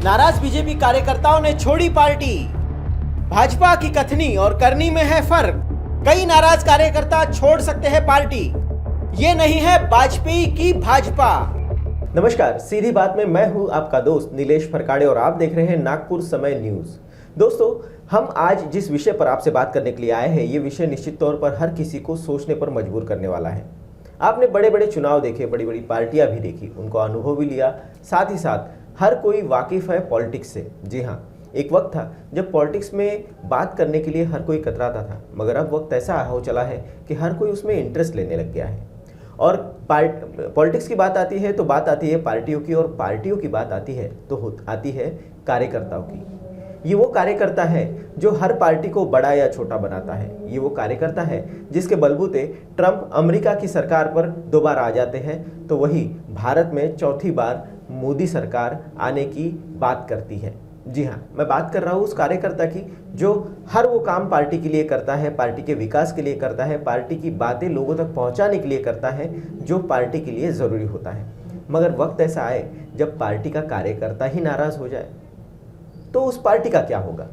नाराज बीजेपी कार्यकर्ताओं ने छोड़ी पार्टी। भाजपा की कथनी और करनी में है फर्क। कई नाराज कार्यकर्ता छोड़ सकते हैं पार्टी। ये नहीं है वाजपेयी की भाजपा। नमस्कार, सीधी बात में मैं हूं आपका दोस्त नीलेश फरकाड़े और आप देख रहे हैं नागपुर समय न्यूज। दोस्तों, हम आज जिस विषय पर आपसे बात करने के लिए आए हैं, ये विषय निश्चित तौर पर हर किसी को सोचने पर मजबूर करने वाला है। आपने बड़े बड़े चुनाव देखे, बड़ी बड़ी पार्टियां भी देखी, उनको अनुभव भी लिया, साथ ही साथ हर कोई वाकिफ है पॉलिटिक्स से। जी हाँ, एक वक्त था जब पॉलिटिक्स में बात करने के लिए हर कोई कतराता था, मगर अब वक्त ऐसा हो चला है कि हर कोई उसमें इंटरेस्ट लेने लग गया है। और पॉलिटिक्स की बात आती है तो बात आती है पार्टियों की, और पार्टियों की बात आती है तो आती है कार्यकर्ताओं की। ये वो कार्यकर्ता है जो हर पार्टी को बड़ा या छोटा बनाता है। ये वो कार्यकर्ता है जिसके बलबूते ट्रंप अमेरिका की सरकार पर दोबारा आ जाते हैं, तो वही भारत में चौथी बार मोदी सरकार आने की बात करती है। जी हाँ, मैं बात कर रहा हूँ उस कार्यकर्ता की जो हर वो काम पार्टी के लिए करता है, पार्टी के विकास के लिए करता है, पार्टी की बातें लोगों तक पहुँचाने के लिए करता है, जो पार्टी के लिए ज़रूरी होता है। मगर वक्त ऐसा आए जब पार्टी का कार्यकर्ता ही नाराज़ हो जाए तो उस पार्टी का क्या होगा,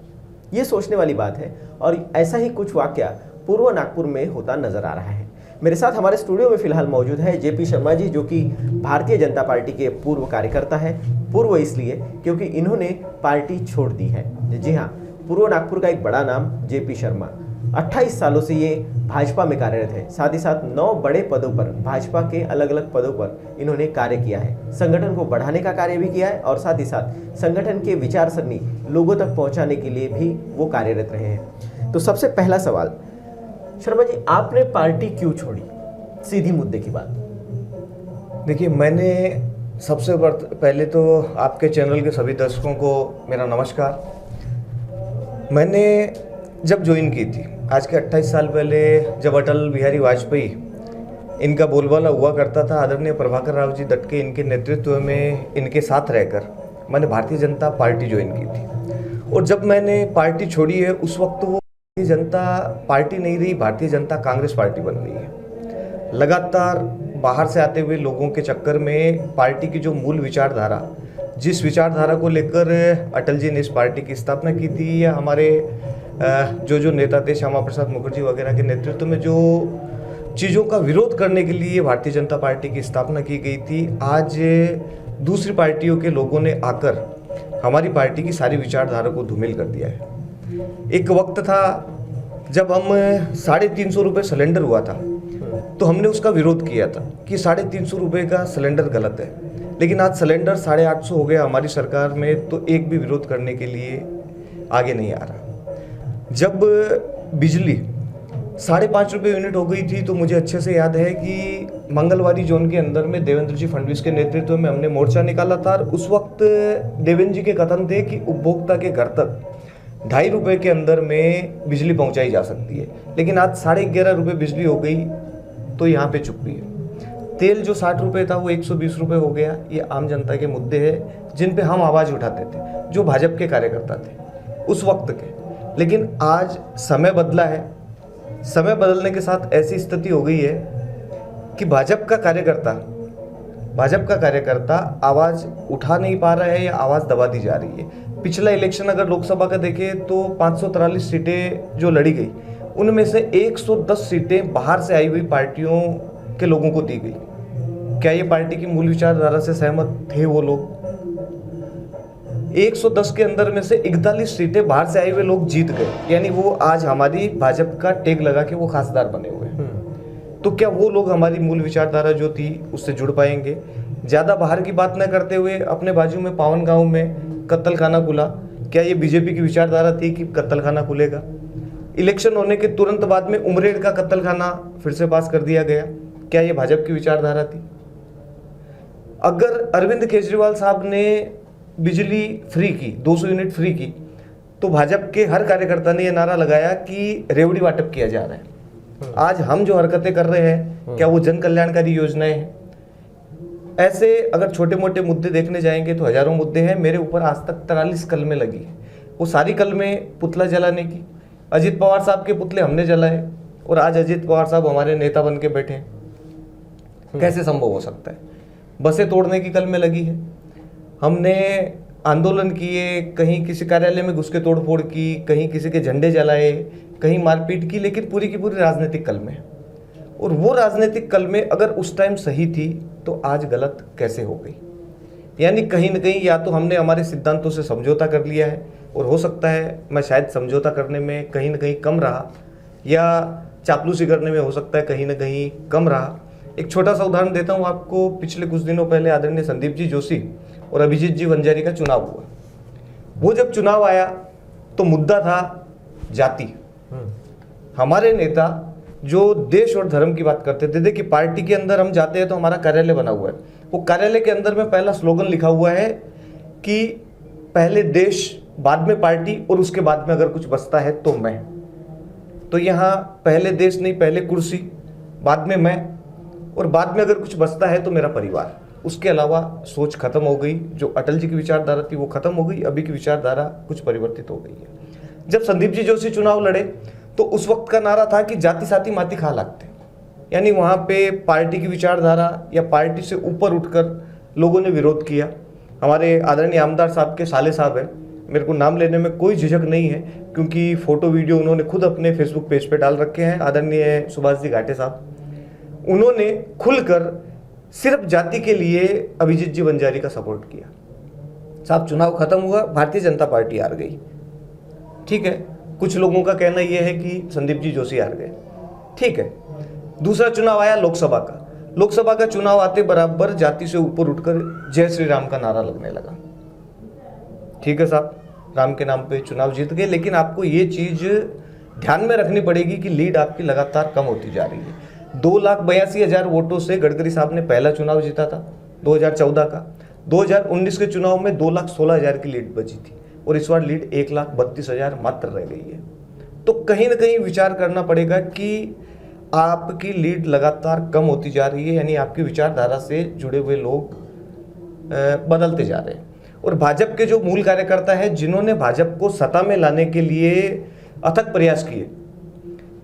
ये सोचने वाली बात है। और ऐसा ही कुछ वाकया पूर्व नागपुर में होता नजर आ रहा है। मेरे साथ हमारे स्टूडियो में फिलहाल मौजूद है जेपी शर्मा जी, जो कि भारतीय जनता पार्टी के पूर्व कार्यकर्ता है। पूर्व इसलिए क्योंकि इन्होंने पार्टी छोड़ दी है। जी हाँ, पूर्व नागपुर का एक बड़ा नाम जेपी शर्मा। 28 सालों से ये भाजपा में कार्यरत है। साथ ही साथ 9 बड़े पदों पर, भाजपा के अलग अलग पदों पर इन्होंने कार्य किया है। संगठन को बढ़ाने का कार्य भी किया है और साथ ही साथ संगठन के विचारसरणी लोगों तक पहुंचाने के लिए भी वो कार्यरत रहे हैं। तो सबसे पहला सवाल, शर्मा जी, आपने पार्टी क्यों छोड़ी? सीधी मुद्दे की बात। देखिए, मैंने सबसे पहले तो आपके चैनल के सभी दर्शकों को मेरा नमस्कार। मैंने जब ज्वाइन की थी आज के 28 साल पहले, जब अटल बिहारी वाजपेयी इनका बोलबाला हुआ करता था, आदरणीय प्रभाकर राव जी डट के इनके नेतृत्व में इनके साथ रहकर मैंने भारतीय जनता पार्टी ज्वाइन की थी। और जब मैंने पार्टी छोड़ी है, उस वक्त वो भारतीय जनता पार्टी नहीं रही, भारतीय जनता कांग्रेस पार्टी बन गई है। लगातार बाहर से आते हुए लोगों के चक्कर में पार्टी की जो मूल विचारधारा, जिस विचारधारा को लेकर अटल जी ने इस पार्टी की स्थापना की थी, या हमारे जो नेता थे श्यामा प्रसाद मुखर्जी वगैरह के नेतृत्व में जो चीज़ों का विरोध करने के लिए भारतीय जनता पार्टी की स्थापना की गई थी, आज दूसरी पार्टियों के लोगों ने आकर हमारी पार्टी की सारी विचारधारा को धूमिल कर दिया है। एक वक्त था जब हम 350 रुपये सिलेंडर हुआ था, तो हमने उसका विरोध किया था कि 350 रुपये का सिलेंडर गलत है। लेकिन आज सिलेंडर 850 हो गया हमारी सरकार में, तो एक भी विरोध करने के लिए आगे नहीं आ रहा। जब बिजली 5.5 रुपये यूनिट हो गई थी, तो मुझे अच्छे से याद है कि मंगलवारी जोन के अंदर में देवेंद्र जी फडणवीस के नेतृत्व में हमने मोर्चा निकाला था। और उस वक्त देवेंद्र जी के कथन थे कि उपभोक्ता के घर तक 2.5 रुपये के अंदर में बिजली पहुंचाई जा सकती है। लेकिन आज 11.5 रुपये बिजली हो गई तो यहाँ पे चुप्पी है। तेल जो 60 रुपये था वो 120 रुपये हो गया। ये आम जनता के मुद्दे हैं जिन पे हम आवाज़ उठाते थे, जो भाजपा के कार्यकर्ता थे उस वक्त के। लेकिन आज समय बदला है। समय बदलने के साथ ऐसी स्थिति हो गई है कि भाजपा का कार्यकर्ता आवाज़ उठा नहीं पा रहा है या आवाज़ दबा दी जा रही है। पिछला इलेक्शन अगर लोकसभा का देखें तो 543 सीटें जो लड़ी गई, उनमें से 110 सीटें बाहर से आई हुई पार्टियों के लोगों को दी गई। क्या ये पार्टी की मूल विचारधारा से सहमत थे वो लोग? 110 के अंदर में से 41 सीटें बाहर से आए हुए लोग जीत गए, यानी वो आज हमारी भाजपा का टेग लगा के वो खासदार बने हुए हैं। तो क्या वो लोग हमारी मूल विचारधारा जो थी उससे जुड़ पाएंगे? ज़्यादा बाहर की बात न करते हुए, अपने बाजू में पावन गांव में कत्ल खाना खुला, क्या ये बीजेपी की विचारधारा थी कि कत्ल खाना खुलेगा? इलेक्शन होने के तुरंत बाद में उमरेड का कत्ल खाना फिर से पास कर दिया गया, क्या ये भाजपा की विचारधारा थी? अगर अरविंद केजरीवाल साहब ने बिजली फ्री की, 200 यूनिट फ्री की, तो भाजपा के हर कार्यकर्ता ने यह नारा लगाया कि रेवड़ी वाटप किया जा रहा है। आज हम जो हरकतें कर रहे हैं, क्या वो जन कल्याणकारी योजनाएं हैं? ऐसे अगर छोटे मोटे मुद्दे देखने जाएंगे तो हजारों मुद्दे हैं। मेरे ऊपर आज तक 43 कलमें लगी है। वो सारी कलमें पुतला जलाने की। अजीत पवार साहब के पुतले हमने जलाए और आज अजीत पवार साहब हमारे नेता बन के बैठे हैं। कैसे संभव हो सकता है? बसें तोड़ने की कलमें लगी है। हमने आंदोलन किए, कहीं किसी कार्यालय में घुस के तोड़फोड़ की, कहीं किसी के झंडे जलाए, कहीं मारपीट की, लेकिन पूरी की पूरी राजनीतिक कल में। और वो राजनीतिक कल में अगर उस टाइम सही थी तो आज गलत कैसे हो गई? यानी कहीं ना कहीं या तो हमने हमारे सिद्धांतों से समझौता कर लिया है, और हो सकता है मैं शायद समझौता करने में कहीं ना कहीं कम रहा, या चापलूसी करने में हो सकता है कहीं ना कहीं कम रहा। एक छोटा सा उदाहरण देता हूँ आपको। पिछले कुछ दिनों पहले आदरणीय संदीप जी जोशी और अभिजीत जी वंजारी का चुनाव हुआ। वो जब चुनाव आया तो मुद्दा था जाति। हमारे नेता जो देश और धर्म की बात करते थे, देखिए पार्टी के अंदर हम जाते हैं तो हमारा कार्यालय बना हुआ है, वो कार्यालय के अंदर में पहला स्लोगन लिखा हुआ है कि पहले देश बाद में पार्टी, और उसके बाद में अगर कुछ बचता है तो मैं। तो यहाँ पहले देश नहीं, पहले कुर्सी, बाद में मैं, और बाद में अगर कुछ बचता है तो मेरा परिवार। उसके अलावा सोच खत्म हो गई। जो अटल जी की विचारधारा थी वो खत्म हो गई, अभी की विचारधारा कुछ परिवर्तित हो गई है। जब संदीप जी जोशी चुनाव लड़े तो उस वक्त का नारा था कि जाति साथी माती खा लागते, यानी वहाँ पे पार्टी की विचारधारा या पार्टी से ऊपर उठकर लोगों ने विरोध किया। हमारे आदरणीय आमदार साहब के साले साहब हैं, मेरे को नाम लेने में कोई झिझक नहीं है क्योंकि फोटो वीडियो उन्होंने खुद अपने फेसबुक पेज पे डाल रखे हैं। आदरणीय सुभाष जी घाटे साहब, उन्होंने खुलकर सिर्फ जाति के लिए अभिजीत जी वंजारी का सपोर्ट किया। साहब चुनाव खत्म हुआ, भारतीय जनता पार्टी हार गई, ठीक है। कुछ लोगों का कहना यह है कि संदीप जी जोशी हार गए, ठीक है। दूसरा चुनाव आया लोकसभा का। लोकसभा का चुनाव आते बराबर जाति से ऊपर उठकर जय श्री राम का नारा लगने लगा, ठीक है साहब, राम के नाम पे चुनाव जीत गए। लेकिन आपको ये चीज ध्यान में रखनी पड़ेगी कि लीड आपकी लगातार कम होती जा रही है। 2,82,000 वोटों से गडकरी साहब ने पहला चुनाव जीता था 2014 का। 2019 के चुनाव में 2,16,000 की लीड बची थी, और इस बार लीड 1,32,000 मात्र रह गई है। तो कहीं ना कहीं विचार करना पड़ेगा कि आपकी लीड लगातार कम होती जा रही है, यानी आपकी विचारधारा से जुड़े हुए लोग बदलते जा रहे हैं। और भाजपा के जो मूल कार्यकर्ता है, जिन्होंने भाजपा को सत्ता में लाने के लिए अथक प्रयास किए,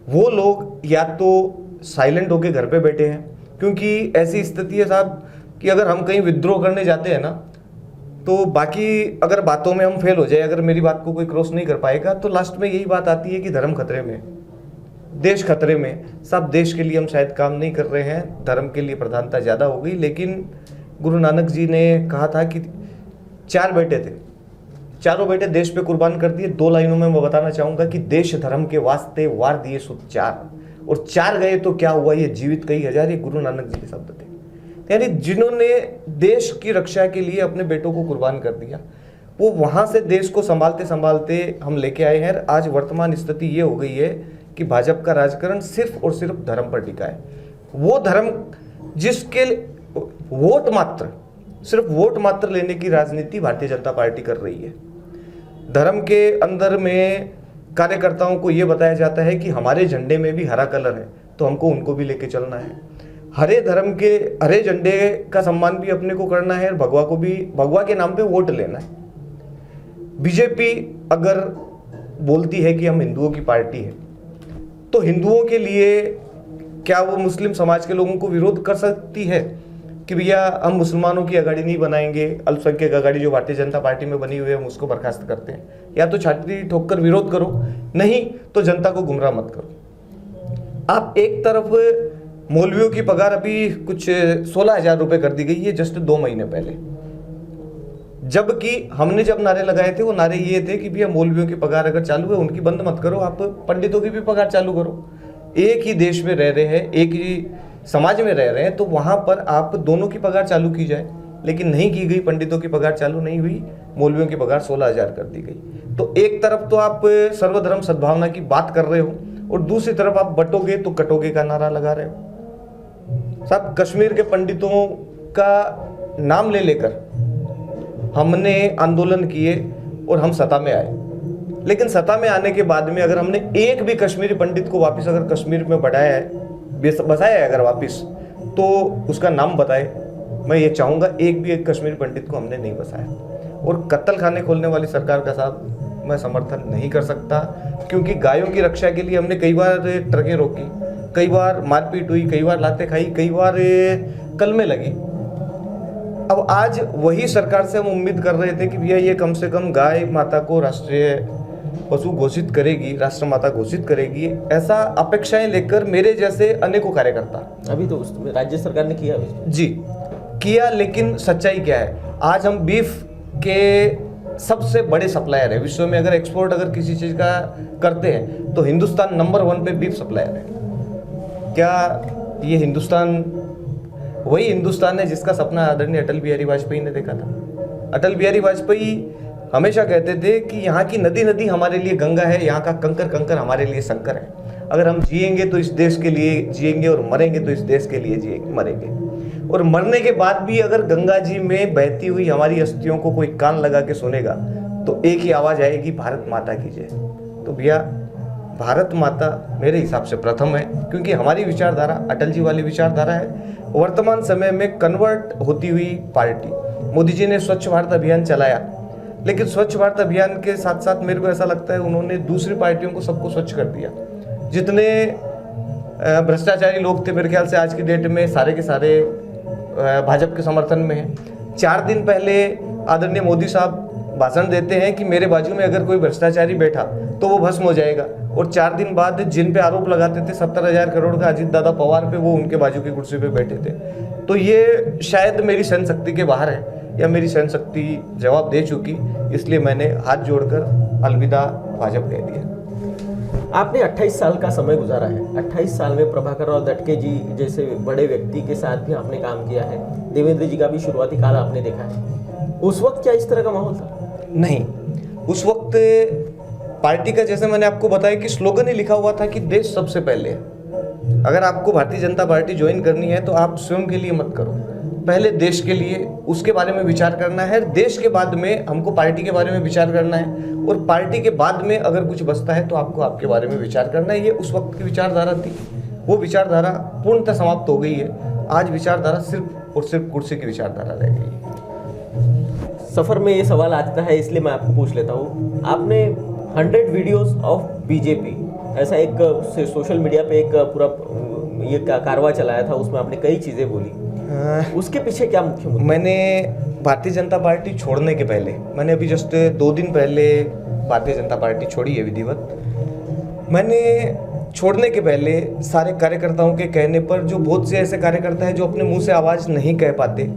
वो लोग या तो साइलेंट होके घर पे बैठे हैं, क्योंकि ऐसी स्थिति है साहब कि अगर हम कहीं विद्रोह करने जाते हैं ना, तो बाकी अगर बातों में हम फेल हो जाए, अगर मेरी बात को कोई क्रॉस नहीं कर पाएगा, तो लास्ट में यही बात आती है कि धर्म खतरे में, देश खतरे में। सब देश के लिए हम शायद काम नहीं कर रहे हैं, धर्म के लिए प्रधानता ज़्यादा हो गई। लेकिन गुरु नानक जी ने कहा था कि 4 बेटे थे, चारों बेटे देश पे कुर्बान कर दिए। 2 लाइनों में मैं बताना चाहूँगा कि देश धर्म के वास्ते वार दिए सुत 4, और 4 गए तो क्या हुआ, ये जीवित कई हजार। ये गुरु नानक जी के शब्द थे। यानी जिन्होंने देश की रक्षा के लिए अपने बेटों को कुर्बान कर दिया, वो वहाँ से देश को संभालते संभालते हम लेके आए हैं। आज वर्तमान स्थिति ये हो गई है कि भाजपा का राजकारण सिर्फ और सिर्फ धर्म पर टिका है। वो धर्म जिसके वोट मात्र, सिर्फ वोट मात्र लेने की राजनीति भारतीय जनता पार्टी कर रही है। धर्म के अंदर में कार्यकर्ताओं को यह बताया जाता है कि हमारे झंडे में भी हरा कलर है, तो हमको उनको भी लेके चलना है। हरे धर्म के हरे झंडे का सम्मान भी अपने को करना है, और भगवा को भी, भगवा के नाम पे वोट लेना है। बीजेपी अगर बोलती है कि हम हिंदुओं की पार्टी है, तो हिंदुओं के लिए क्या वो मुस्लिम समाज के लोगों को विरोध कर सकती है कि भैया हम मुसलमानों की अगाड़ी नहीं बनाएंगे, अल्पसंख्यक अगाड़ी जो भारतीय जनता पार्टी में बनी हुई है हम उसको बर्खास्त करते हैं? या तो छाती ठोक कर विरोध करो, नहीं तो जनता को गुमराह मत करो। आप एक तरफ मौलवियों की पगार अभी कुछ 16,000 रुपये कर दी गई है जस्ट 2 महीने पहले, जबकि हमने जब नारे लगाए थे वो नारे ये थे कि भैया मौलवियों की पगार अगर चालू है उनकी बंद मत करो, आप पंडितों की भी पगार चालू करो। एक ही देश में रह रहे हैं, एक ही समाज में रह रहे हैं, तो वहाँ पर आप दोनों की पगार चालू की जाए, लेकिन नहीं की गई। पंडितों की पगार चालू नहीं हुई, मौलवियों की पगार 16,000 कर दी गई। तो एक तरफ तो आप सर्वधर्म सद्भावना की बात कर रहे हो, और दूसरी तरफ आप बटोगे तो कटोगे का नारा लगा रहे हो। साहब कश्मीर के पंडितों का नाम ले लेकर हमने आंदोलन किए और हम सत्ता में आए, लेकिन सत्ता में आने के बाद में अगर हमने एक भी कश्मीरी पंडित को वापस अगर कश्मीर में बढ़ाया है, बसाया है अगर वापस, तो उसका नाम बताए। मैं ये चाहूँगा एक भी एक कश्मीरी पंडित को हमने नहीं बसाया। और कत्ल खाने खोलने वाली सरकार का साहब मैं समर्थन नहीं कर सकता, क्योंकि गायों की रक्षा के लिए हमने कई बार ट्रकें रोकी, कई बार मारपीट हुई, कई बार लाते खाई, कई बार कलमे लगी। अब आज वही सरकार से हम उम्मीद कर रहे थे कि भैया ये कम से कम गाय माता को राष्ट्रीय पशु घोषित करेगी, राष्ट्र माता घोषित करेगी, ऐसा अपेक्षाएं लेकर मेरे जैसे अनेकों कार्यकर्ता, अभी तो राज्य सरकार ने किया जी किया, लेकिन सच्चाई क्या है? आज हम बीफ के सबसे बड़े सप्लायर है विश्व में। अगर एक्सपोर्ट अगर किसी चीज़ का करते हैं तो हिंदुस्तान नंबर 1 पे बीफ सप्लायर है। क्या ये हिंदुस्तान वही हिंदुस्तान है जिसका सपना आदरणीय अटल बिहारी वाजपेयी ने देखा था? अटल बिहारी वाजपेयी हमेशा कहते थे कि यहाँ की नदी नदी हमारे लिए गंगा है, यहाँ का कंकर कंकर हमारे लिए शंकर है। अगर हम जिएंगे तो इस देश के लिए जिएंगे और मरेंगे तो इस देश के लिए जिएंगे मरेंगे। और मरने के बाद भी अगर गंगा जी में बहती हुई हमारी अस्थियों को कोई कान लगा के सुनेगा तो एक ही आवाज़ आएगी, भारत माता की जय। तो भैया भारत माता मेरे हिसाब से प्रथम है, क्योंकि हमारी विचारधारा अटल जी वाली विचारधारा है। वर्तमान समय में कन्वर्ट होती हुई पार्टी, मोदी जी ने स्वच्छ भारत अभियान चलाया, लेकिन स्वच्छ भारत अभियान के साथ साथ मेरे को ऐसा लगता है उन्होंने दूसरी पार्टियों को सबको स्वच्छ कर दिया। जितने भ्रष्टाचारी लोग थे मेरे ख्याल से आज की डेट में सारे के सारे भाजपा के समर्थन में हैं। 4 दिन पहले आदरणीय मोदी साहब भाषण देते हैं कि मेरे बाजू में अगर कोई भ्रष्टाचारी बैठा तो वो भस्म हो जाएगा, और 4 दिन बाद जिन पे आरोप लगाते थे 70,000 करोड़ का अजीत दादा पवार पे, वो उनके बाजू की कुर्सी पे बैठे थे। तो ये शायद मेरी सहन शक्ति के बाहर है या मेरी सहन शक्ति जवाब दे चुकी, इसलिए मैंने हाथ जोड़कर अलविदा भाजपा कह दिया। आपने 28 साल का समय गुजारा है। 28 साल में प्रभाकर राव दटके जी जैसे बड़े व्यक्ति के साथ भी आपने काम किया है। देवेंद्र जी का भी शुरुआती काल आपने देखा है। उस वक्त क्या इस तरह का माहौल था? नहीं, उस वक्त पार्टी का जैसे मैंने आपको बताया कि स्लोगन ही लिखा हुआ था कि देश सबसे पहले है। अगर आपको भारतीय जनता पार्टी ज्वाइन करनी है तो आप स्वयं के लिए मत करो, पहले देश के लिए उसके बारे में विचार करना है। देश के बाद में हमको पार्टी के बारे में विचार करना है, और पार्टी के बाद में अगर कुछ बचता है तो आपको आपके बारे में विचार करना है। ये उस वक्त की विचारधारा थी। वो विचारधारा पूर्णतः समाप्त हो गई है। आज विचारधारा सिर्फ और सिर्फ कुर्सी की विचारधारा रह गई है। सफर में ये सवाल आता है इसलिए मैं आपको पूछ लेता हूँ। आपने 100 वीडियोस ऑफ बीजेपी ऐसा एक सोशल मीडिया पे एक पूरा ये कारवा चलाया था, उसमें आपने कई चीज़ें बोली। उसके पीछे क्या मुख्य मुद्दा? मैंने भारतीय जनता पार्टी छोड़ने के पहले, मैंने अभी जस्ट 2 दिन पहले भारतीय जनता पार्टी छोड़ी है विधिवत। मैंने छोड़ने के पहले सारे कार्यकर्ताओं के कहने पर, जो बहुत से ऐसे कार्यकर्ता हैं जो अपने मुंह से आवाज़ नहीं कह पाते,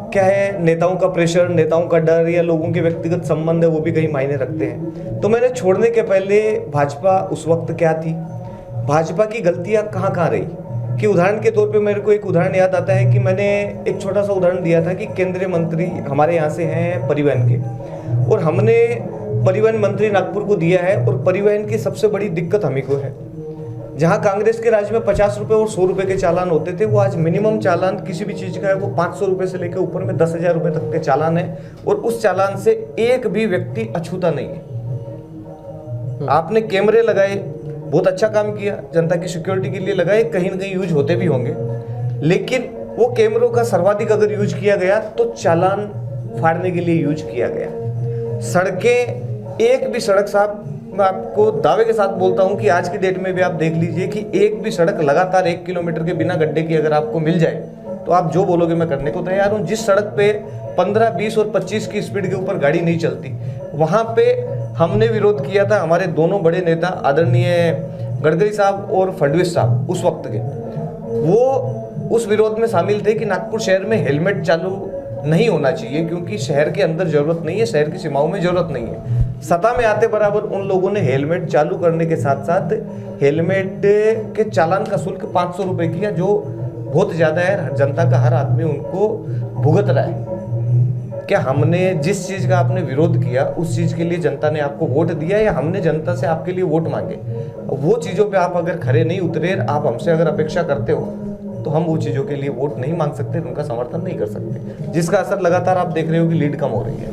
क्या है नेताओं का प्रेशर, नेताओं का डर या लोगों के व्यक्तिगत संबंध है वो भी कहीं मायने रखते हैं। तो मैंने छोड़ने के पहले भाजपा उस वक्त क्या थी, भाजपा की गलतियाँ कहाँ कहाँ रही, कि उदाहरण के तौर पे मेरे को एक उदाहरण याद आता है कि मैंने एक छोटा सा उदाहरण दिया था कि केंद्रीय मंत्री हमारे यहाँ से हैं परिवहन के, और हमने परिवहन मंत्री नागपुर को दिया है, और परिवहन की सबसे बड़ी दिक्कत हमें को है। जहाँ कांग्रेस के राज में 50 रुपये और 100 रुपये के चालान होते थे, वो आज मिनिमम चालान किसी भी चीज़ का है वो 500 रुपये से लेकर ऊपर में 10,000 रुपये तक के चालान है, और उस चालान से एक भी व्यक्ति अछूता नहीं है। आपने कैमरे लगाए, बहुत अच्छा काम किया, जनता की सिक्योरिटी के लिए लगाए, कहीं ना कहीं यूज होते भी होंगे, लेकिन वो कैमरों का सर्वाधिक अगर यूज किया गया तो चालान फाड़ने के लिए यूज किया गया। सड़कें, एक भी सड़क साहब, मैं आपको दावे के साथ बोलता हूं कि आज की डेट में भी आप देख लीजिए कि एक भी सड़क लगातार 1 किलोमीटर के बिना गड्ढे की अगर आपको मिल जाए तो आप जो बोलोगे मैं करने को तैयार हूं। जिस सड़क पे 15, 20 और 25 की स्पीड के ऊपर गाड़ी नहीं चलती, वहां पे हमने विरोध किया था। हमारे दोनों बड़े नेता आदरणीय गडकरी साहब और फडणवीस साहब उस वक्त के, वो उस विरोध में शामिल थे कि नागपुर शहर में हेलमेट चालू नहीं होना चाहिए, क्योंकि शहर के अंदर जरूरत नहीं है, शहर की सीमाओं में जरूरत नहीं है। सत्ता में आते बराबर उन लोगों ने हेलमेट चालू करने के साथ साथ हेलमेट के चालान का शुल्क 500 रुपये किया, जो बहुत ज़्यादा है। जनता का हर आदमी उनको भुगत रहा है। क्या हमने जिस चीज़ का आपने विरोध किया उस चीज़ के लिए जनता ने आपको वोट दिया, या हमने जनता से आपके लिए वोट मांगे? वो चीज़ों पे आप अगर खरे नहीं उतरे, आप हमसे अगर अपेक्षा करते हो तो हम वो चीज़ों के लिए वोट नहीं मांग सकते, उनका समर्थन नहीं कर सकते, जिसका असर लगातार आप देख रहे हो कि लीड कम हो रही है।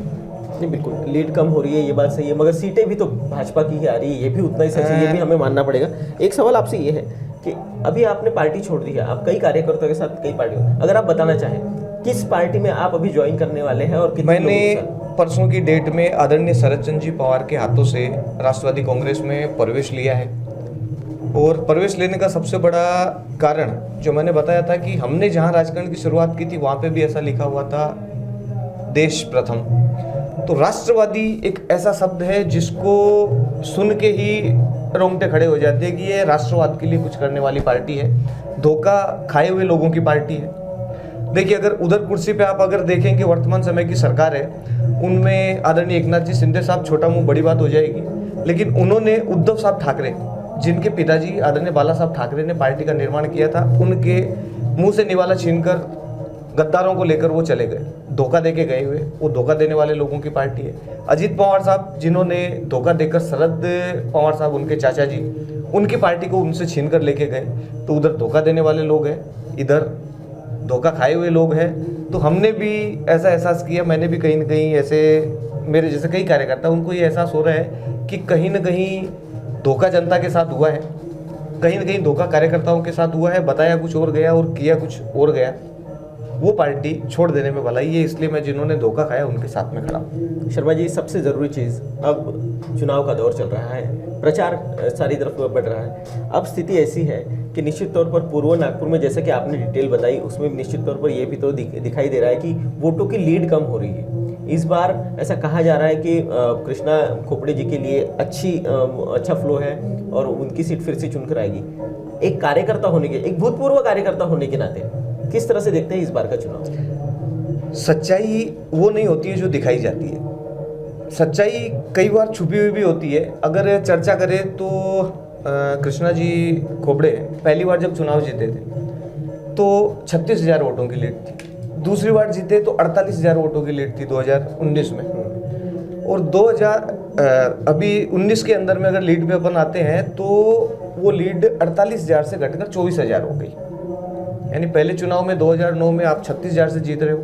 नहीं, बिल्कुल लीड कम हो रही है, ये बात सही है, मगर सीटें भी तो भाजपा की ही आ रही है, ये भी उतना ही सच है, ये भी हमें मानना पड़ेगा। एक सवाल आपसे ये है कि अभी आपने पार्टी छोड़ दी है, आप कई कार्यकर्ताओं के साथ कई पार्टियों, अगर आप बताना चाहें किस पार्टी में आप अभी ज्वाइन करने वाले हैं और कितने? मैंने परसों की डेट में आदरणीय शरद चंद्र जी पवार के हाथों से राष्ट्रवादी कांग्रेस में प्रवेश लिया है। और प्रवेश लेने का सबसे बड़ा कारण जो मैंने बताया था कि हमने जहाँ राजकारण की शुरुआत की थी वहाँ पे भी ऐसा लिखा हुआ था, देश प्रथम। तो राष्ट्रवादी एक ऐसा शब्द है जिसको सुन के ही रोंगटे खड़े हो जाते हैं कि ये राष्ट्रवाद के लिए कुछ करने वाली पार्टी है, धोखा खाए हुए लोगों की पार्टी है। देखिए, अगर उधर कुर्सी पे आप अगर देखें कि वर्तमान समय की सरकार है, उनमें आदरणीय एकनाथ जी शिंदे साहब, छोटा मुंह बड़ी बात हो जाएगी, लेकिन उन्होंने उद्धव साहब ठाकरे, जिनके पिताजी आदरणीय बाला साहब ठाकरे ने पार्टी का निर्माण किया था, उनके मुंह से निवाला छीनकर गद्दारों को लेकर वो चले गए, धोखा देके गए हुए। वो धोखा देने वाले लोगों की पार्टी है। अजीत पवार साहब, जिन्होंने धोखा देकर शरद पवार साहब, उनके चाचा जी, उनकी पार्टी को उनसे छीन कर लेके गए, तो उधर धोखा देने वाले लोग हैं, इधर धोखा खाए हुए लोग हैं। तो हमने भी ऐसा एहसास किया, मैंने भी कहीं न कहीं ऐसे, मेरे जैसे कई कार्यकर्ता, उनको ये एहसास हो रहा है कि कहीं न कहीं धोखा जनता के साथ हुआ है, कहीं न कहीं धोखा कार्यकर्ताओं के साथ हुआ है, बताया कुछ और गया और किया कुछ और गया। वो पार्टी छोड़ देने में भलाई है, इसलिए मैं जिन्होंने धोखा खाया उनके साथ में खड़ा हूँ। शर्मा जी, सबसे ज़रूरी चीज़, अब चुनाव का दौर चल रहा है, प्रचार सारी तरफ बढ़ रहा है। अब स्थिति ऐसी है कि निश्चित तौर पर पूर्व नागपुर में, जैसे कि आपने डिटेल बताई, उसमें निश्चित तौर पर यह भी तो दिखाई दे रहा है कि वोटों की लीड कम हो रही है। इस बार ऐसा कहा जा रहा है कि कृष्णा खोपड़े जी के लिए अच्छा फ्लो है और उनकी सीट फिर से चुनकर आएगी। एक कार्यकर्ता होने के, एक भूतपूर्व कार्यकर्ता होने के नाते किस तरह से देखते हैं इस बार का चुनाव? सच्चाई वो नहीं होती है जो दिखाई जाती है, सच्चाई कई बार छुपी हुई भी होती है। अगर चर्चा करें तो कृष्णा जी खोपड़े पहली बार जब चुनाव जीते थे तो 36,000 वोटों की लीड थी, दूसरी बार जीते तो 48,000 वोटों की लीड थी 2019 में, और 19 के अंदर में अगर लीड पे अपन आते हैं तो वो लीड 48,000 से घटकर 24,000 हो गई। यानी पहले चुनाव में 2009 में आप 36,000 से जीत रहे हो,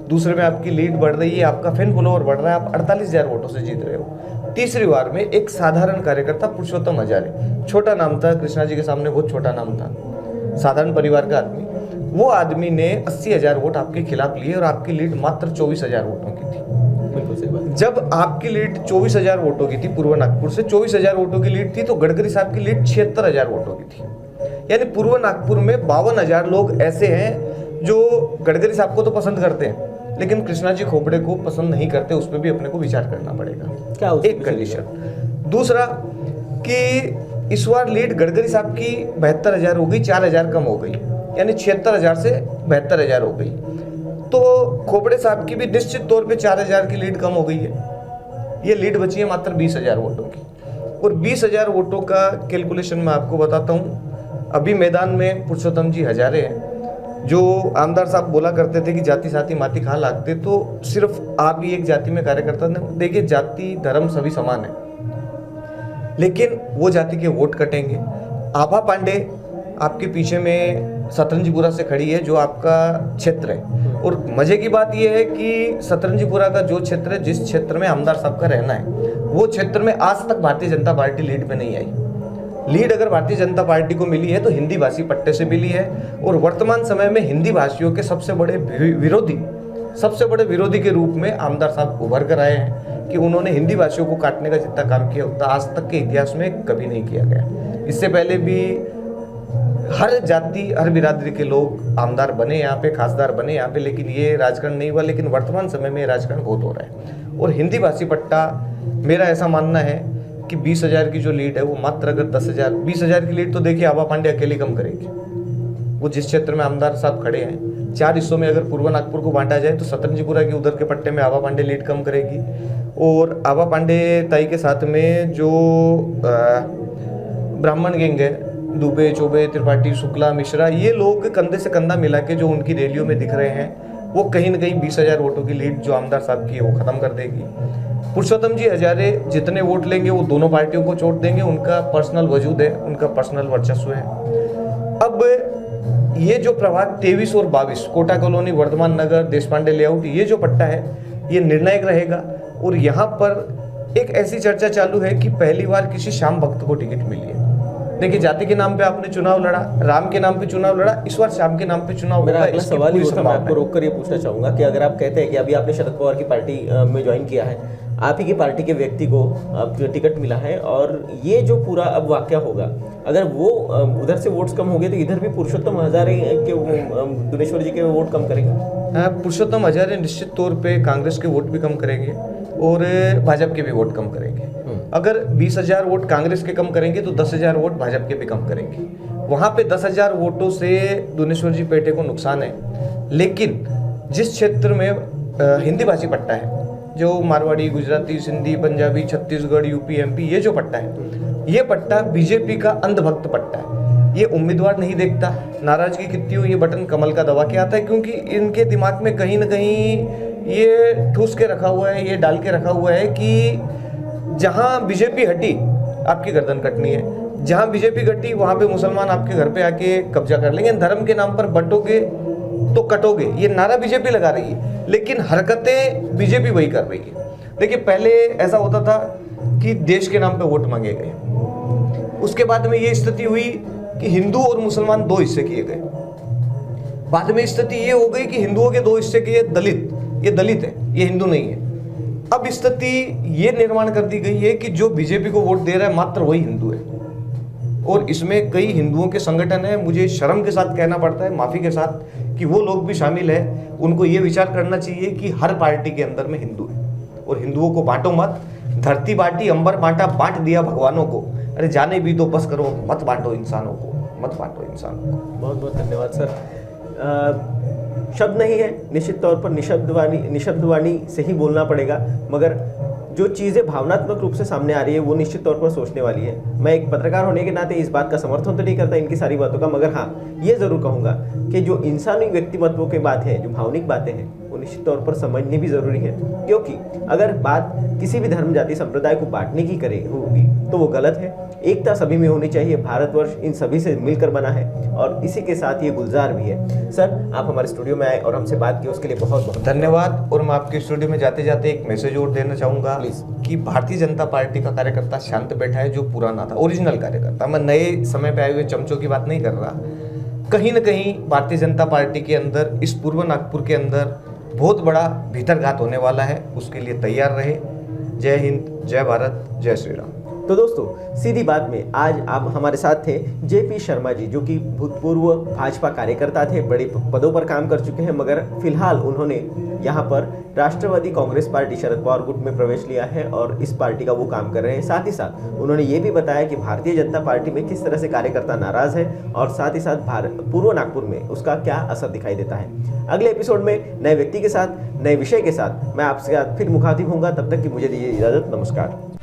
दूसरे में आपकी लीड बढ़ रही है, आपका फैन फॉलोअर बढ़ रहा है, आप 48,000 वोटों से जीत रहे हो। तीसरी बार में एक साधारण कार्यकर्ता पुरुषोत्तम हजारे, छोटा नाम था, कृष्णा जी के सामने बहुत छोटा नाम था, साधारण परिवार का आदमी, वो आदमी ने 80,000 वोट आपके खिलाफ लिए और आपकी लीड मात्र 24,000 वोटों की थी। बिल्कुल सही बात। जब आपकी लीड 24,000 वोटों की थी, पूर्व नागपुर से 24,000 वोटों की लीड थी, तो गडकरी साहब की लीड 76,000 वोटों की थी। यानी पूर्व नागपुर में 52,000 लोग ऐसे हैं जो गडकरी साहब को तो पसंद करते हैं लेकिन कृष्णा जी खोपड़े को पसंद नहीं करते। उस पर भी अपने को विचार करना पड़ेगा, क्या एक कंडीशन। दूसरा कि इस बार लीड गडकरी साहब की 72,000 हो गई, 4,000 कम हो गई, यानी 76,000 से 72,000 हो गई। तो खोपड़े साहब की भी निश्चित तौर पे 4,000 की लीड कम हो गई है। ये लीड बची है मात्र 20,000 वोटों की, और 20,000 वोटों का कैलकुलेशन मैं आपको बताता हूँ। अभी मैदान में पुरुषोत्तम जी हजारे हैं, जो आमदार साहब बोला करते थे कि जाति साथी माती खा लागते, तो सिर्फ आप ही एक जाति में कार्यकर्ता नहीं। देखिए, जाति धर्म सभी समान है, लेकिन वो जाति के वोट कटेंगे। आभा पांडे आपके पीछे में सतरंजीपुरा से खड़ी है, जो आपका क्षेत्र है, और मजे की बात यह है कि सतरंजीपुरा का जो क्षेत्र है, जिस क्षेत्र में आमदार साहब का रहना है, वो क्षेत्र में आज तक भारतीय जनता पार्टी लीड पे नहीं आई। लीड अगर भारतीय जनता पार्टी को मिली है तो हिंदी भाषी पट्टे से मिली है, और वर्तमान समय में हिंदी भाषियों के सबसे बड़े विरोधी के रूप में आमदार साहब उभर कर आए हैं कि उन्होंने हिंदी भाषियों को काटने का जितना काम किया उतना आज तक के इतिहास में कभी नहीं किया गया। इससे पहले भी हर जाति हर बिरादरी के लोग आमदार बने यहाँ पे, खासदार बने यहाँ पे, लेकिन ये राजकारण नहीं हुआ। लेकिन वर्तमान समय में राजकारण बहुत हो रहा है, और हिंदी भाषी पट्टा, मेरा ऐसा मानना है कि 20,000 की जो लीड है वो मात्र अगर 20,000 की लीड तो देखिए आभा पांडे अकेली कम करेगी। वो जिस क्षेत्र में आमदार साहब खड़े हैं, 4 हिस्सों में अगर पूर्व नागपुर को बांटा जाए तो सतरंजीपुरा के उधर के पट्टे में आभा पांडे लीड कम करेगी, और आभा पांडे ताई के साथ में जो ब्राह्मण गैंग है, दुबे, चौबे, त्रिपाठी, शुक्ला, मिश्रा, ये लोग कंधे से कंधा मिला के जो उनकी रैलियों में दिख रहे हैं, वो कहीं न कहीं 20,000 वोटों की लीड जो आमदार साहब की है वो खत्म कर देगी। पुरुषोत्तम जी हजारे जितने वोट लेंगे वो दोनों पार्टियों को चोट देंगे, उनका पर्सनल वजूद है, उनका पर्सनल वर्चस्व है। अब ये जो प्रभाग 23 और 22, कोटा कॉलोनी, वर्धमान नगर, देशपांडे लेआउट, ये जो पट्टा है ये निर्णायक रहेगा। और यहाँ पर एक ऐसी चर्चा चालू है कि पहली बार किसी श्याम भक्त को टिकट मिली है। देखिए, जाति के नाम पे आपने चुनाव लड़ा, राम के नाम पे चुनाव लड़ा, इस बार श्याम के नाम पे चुनाव। मेरा अगला सवाल ही होता, मैं आपको रोक कर ये पूछना चाहूंगा कि अगर आप कहते हैं कि अभी आपने शरद पवार की पार्टी में ज्वाइन किया है, आप ही की पार्टी के व्यक्ति को अब टिकट मिला है, और ये जो पूरा अब वाकया होगा, अगर वो उधर से वोट्स कम हो गए तो इधर भी पुरुषोत्तम हजारे के दुनेश्वर जी के वोट कम करेंगे। पुरुषोत्तम हजारे निश्चित तौर पे कांग्रेस के वोट भी कम करेंगे और भाजपा के भी वोट कम करेंगे। अगर 20,000 वोट कांग्रेस के कम करेंगे तो 10,000 वोट भाजपा के भी कम करेंगे। वहाँ पे 10,000 वोटों से दुनेश्वर जी पेटे को नुकसान है, लेकिन जिस क्षेत्र में हिंदी भाषी पट्टा है, जो मारवाड़ी, गुजराती, सिंधी, पंजाबी, छत्तीसगढ़, यूपी, एमपी, ये जो पट्टा है, ये पट्टा बीजेपी का अंधभक्त पट्टा है। ये उम्मीदवार नहीं देखता, नाराजगी कितनी हो ये बटन कमल का दबा के आता है, क्योंकि इनके दिमाग में कहीं ना कहीं ये ठूस के रखा हुआ है, ये डाल के रखा हुआ है कि जहाँ बीजेपी हटी आपकी गर्दन कटनी है, जहाँ बीजेपी घटी वहाँ पे मुसलमान आपके घर पे आके कब्जा कर लेंगे, धर्म के नाम पर बंटोगे तो कटोगे, ये नारा बीजेपी लगा रही है, लेकिन हरकतें बीजेपी वही कर रही है। देखिए, पहले ऐसा होता था कि देश के नाम पे वोट मांगे गए, उसके बाद में ये स्थिति हुई कि हिंदू और मुसलमान 2 हिस्से किए गए, बाद में स्थिति ये हो गई कि हिंदुओं के 2 हिस्से किए दलित, ये दलित है, ये हिंदू नहीं है। अब स्थिति ये निर्माण कर दी गई है कि जो बीजेपी को वोट दे रहा है मात्र वही हिंदू है, और इसमें कई हिंदुओं के संगठन है, मुझे शर्म के साथ कहना पड़ता है, माफ़ी के साथ, कि वो लोग भी शामिल है। उनको ये विचार करना चाहिए कि हर पार्टी के अंदर में हिंदू है, और हिंदुओं को बांटो मत। धरती बांटी अंबर बांटा, बांट दिया भगवानों को, अरे जाने भी तो बस करो, मत बांटो इंसानों को, मत बांटो इंसानों को। बहुत बहुत धन्यवाद सर। शब्द नहीं है, निश्चित तौर पर निशब्दवाणी से ही बोलना पड़ेगा, मगर जो चीज़ें भावनात्मक रूप से सामने आ रही है वो निश्चित तौर पर सोचने वाली है। मैं एक पत्रकार होने के नाते इस बात का समर्थन तो नहीं करता इनकी सारी बातों का, मगर हाँ ये ज़रूर कहूँगा कि जो इंसानी व्यक्तिमत्वों के बात है, जो भावनिक बातें हैं, वो निश्चित तौर पर समझनी भी ज़रूरी है। क्योंकि अगर बात किसी भी धर्म, जाति, संप्रदाय को बांटने की होगी तो वो गलत है। एकता सभी में होनी चाहिए। भारतवर्ष इन सभी से मिलकर बना है, और इसी के साथ ये गुलजार भी है। सर, आप हमारे स्टूडियो में आए और हमसे बात की, उसके लिए बहुत बहुत धन्यवाद। और मैं आपके स्टूडियो में जाते जाते एक मैसेज और देना चाहूँगा कि भारतीय जनता पार्टी का कार्यकर्ता शांत बैठा है, जो पुराना था, ओरिजिनल कार्यकर्ता। मैं नए समय पे आए हुए चमचों की बात नहीं कर रहा। कहीं ना कहीं भारतीय जनता पार्टी के अंदर, इस पूर्व नागपुर के अंदर बहुत बड़ा भीतरघात होने वाला है, उसके लिए तैयार रहे। जय हिंद, जय भारत, जय श्री राम। तो दोस्तों, सीधी बात में आज आप हमारे साथ थे जेपी शर्मा जी, जो कि भूतपूर्व भाजपा कार्यकर्ता थे, बड़े पदों पर काम कर चुके हैं, मगर फिलहाल उन्होंने यहाँ पर राष्ट्रवादी कांग्रेस पार्टी शरद पवार गुट में प्रवेश लिया है और इस पार्टी का वो काम कर रहे हैं। साथ ही साथ उन्होंने ये भी बताया कि भारतीय जनता पार्टी में किस तरह से कार्यकर्ता नाराज है, और साथ ही साथ पूर्व नागपुर में उसका क्या असर दिखाई देता है। अगले एपिसोड में नए व्यक्ति के साथ, नए विषय के साथ मैं आपसे फिर मुखातिब होऊंगा। तब तक की मुझे दीजिए इजाजत। नमस्कार।